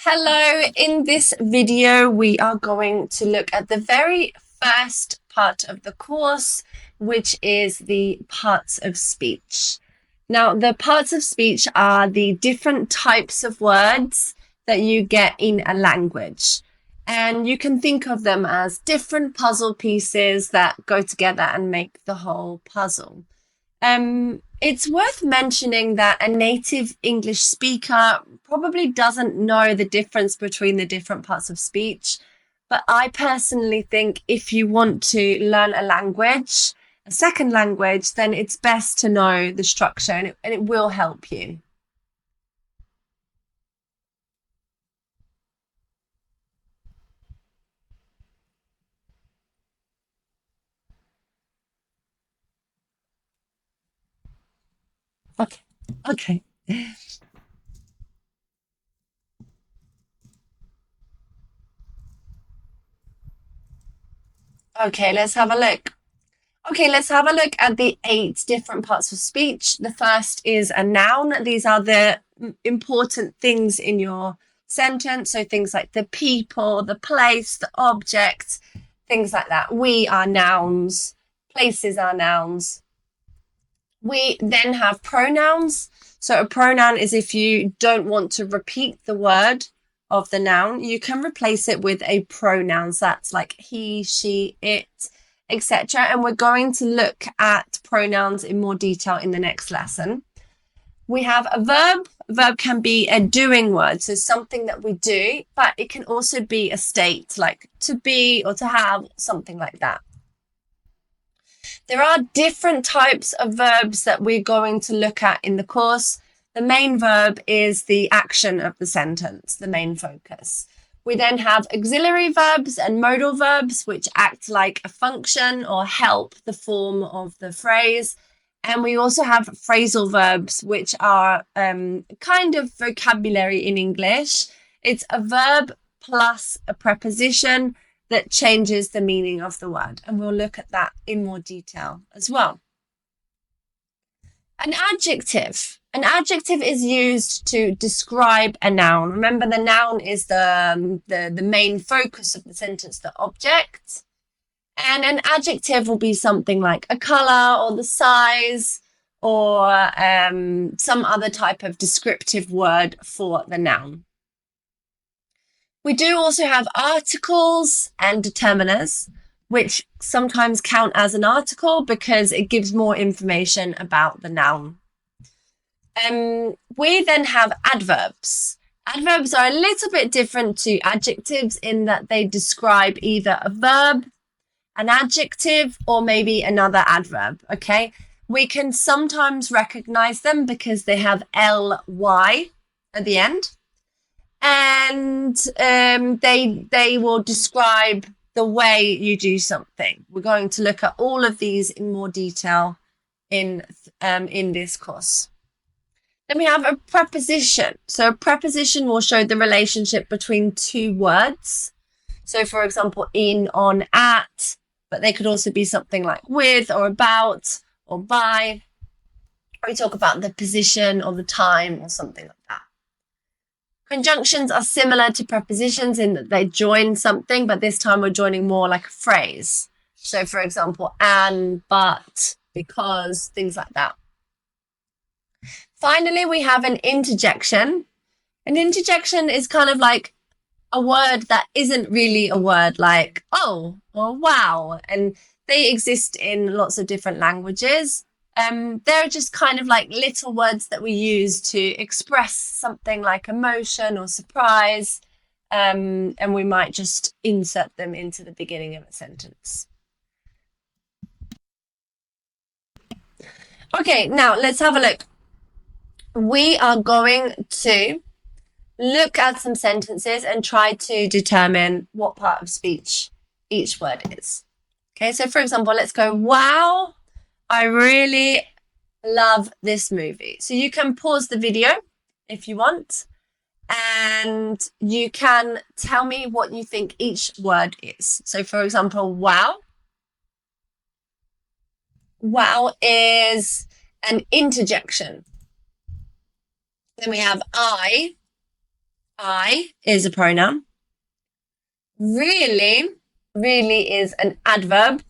Hello, in this video we are going to look at the very first part of the course, which is the parts of speech. Now, the parts of speech are the different types of words that you get in a language. And you can think of them as different puzzle pieces that go together and make the whole puzzle. It's worth mentioning that a native English speaker probably doesn't know the difference between the different parts of speech. But I personally think if you want to learn a language, a second language, then it's best to know the structure and it will help you. Okay. Okay. Okay, let's have a look. Okay, let's have a look at the 8 different parts of speech. The first is a noun. These are the important things in your sentence. So things like the people, the place, the object, things like that. We are nouns. Places are nouns. We then have pronouns. So a pronoun is if you don't want to repeat the word of the noun, you can replace it with a pronoun. So that's like he, she, it, etc. And we're going to look at pronouns in more detail in the next lesson. We have a verb. A verb can be a doing word, so something that we do, but it can also be a state, like to be or to have, something like that. There are different types of verbs that we're going to look at in the course. The main verb is the action of the sentence, the main focus. We then have auxiliary verbs and modal verbs, which act like a function or help the form of the phrase. And we also have phrasal verbs, which are kind of vocabulary in English. It's a verb plus a preposition that changes the meaning of the word. And we'll look at that in more detail as well. An adjective. An adjective is used to describe a noun. Remember, the noun is the main focus of the sentence, the object. And an adjective will be something like a color or the size or some other type of descriptive word for the noun. We do also have articles and determiners, which sometimes count as an article because it gives more information about the noun. We then have adverbs. Adverbs are a little bit different to adjectives in that they describe either a verb, an adjective, or maybe another adverb, okay? We can sometimes recognize them because they have ly at the end. And they will describe the way you do something. We're going to look at all of these in more detail in this course. Then we have a preposition. So a preposition will show the relationship between two words. So for example, in, on, at, but they could also be something like with or about or by. We talk about the position or the time or something like that. Conjunctions are similar to prepositions in that they join something, but this time we're joining more like a phrase. So for example, and, but, because, things like that. Finally, we have an interjection. An interjection is kind of like a word that isn't really a word, like oh or wow. And they exist in lots of different languages. They're just kind of like little words that we use to express something like emotion or surprise. And we might just insert them into the beginning of a sentence. Okay, now let's have a look. We are going to look at some sentences and try to determine what part of speech each word is. Okay, so for example, let's go, wow, I really love this movie. So you can pause the video if you want, and you can tell me what you think each word is. So for example, wow. Wow is an interjection. Then we have I. I is a pronoun. Really, really is an adverb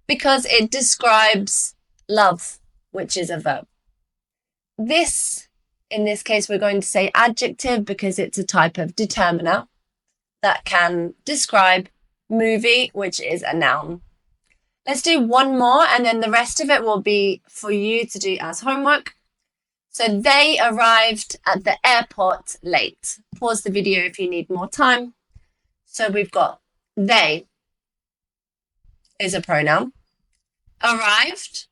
because it describes love, which is a verb. This, in this case, we're going to say adjective because it's a type of determiner that can describe movie, which is a noun. Let's do one more and then the rest of it will be for you to do as homework. So they arrived at the airport late. Pause the video if you need more time. So we've got they is a pronoun. Arrived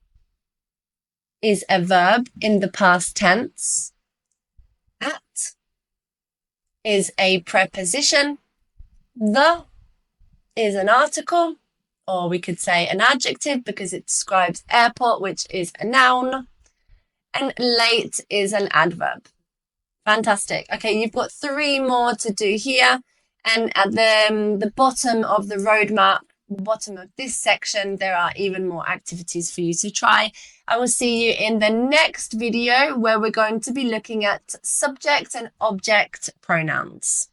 is a verb in the past tense. At is a preposition. The is an article, or we could say an adjective because it describes airport, which is a noun. And late is an adverb. Fantastic. Okay, you've got 3 more to do here. And at the bottom of the roadmap, bottom of this section, there are even more activities for you to try. I will see you in the next video where we're going to be looking at subject and object pronouns.